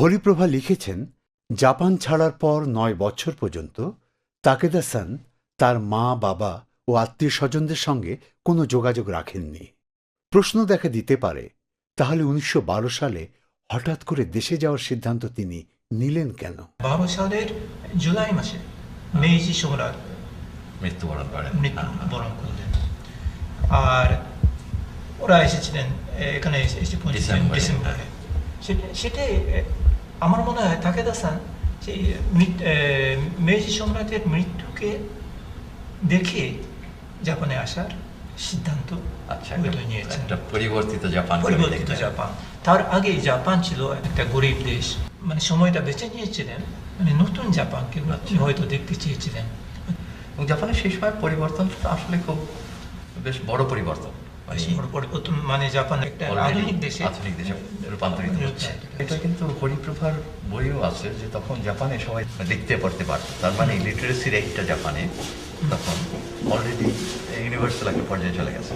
হরিপ্রভা লিখেছেন, জাপান ছাড়ার পর ৯ বছর পর্যন্ত তাকেদা-সান তার মা, বাবা ও আত্মীয়-স্বজনদের সঙ্গে কোনো যোগাযোগ রাখেননি। প্রশ্ন দেখা দিতে পারে, তাহলে ১৯১২ সালে হঠাৎ করে দেশে যাওয়ার সিদ্ধান্ত তিনি নিলেন কেন? ১২ সালের জুলাই মাসে মেইজি সম্রাট মৃত্যুবরণ করেন। মৃত্যুবরণ করলেন। আর ওরা এসেছিলেন এখানে এসে পৌঁছেছিলেন ডিসেম্বরে। সেটাই আমার মনে হয় তাকেদা-সান সেই মেইজি সম্রাটের মৃত্যুকে দেখে জাপানে আসার সিদ্ধান্ত নিয়েছেন। একটা পরিবর্তিত জাপান। তার আগে জাপান ছিল একটা গরিব দেশ, মানে সময়টা বেছে নিয়েছিলেন, মানে নতুন জাপানকে হয়তো দেখতে চেয়েছিলেন। এবং জাপানের সেই সময় পরিবর্তনটা আসলে খুব বেশ বড় পরিবর্তন, মানে জাপান একটা আধুনিক দেশে রূপান্তরিত হচ্ছে। এটা কিন্তু হরিপ্রভার বইও আছে যে তখন জাপানে সবাই লিখতে পড়তে পারত, তার মানে লিটারেসি রেটটা জাপানে তখন অলরেডি ইউনিভার্সাল একটা পর্যায়ে চলে গেছে।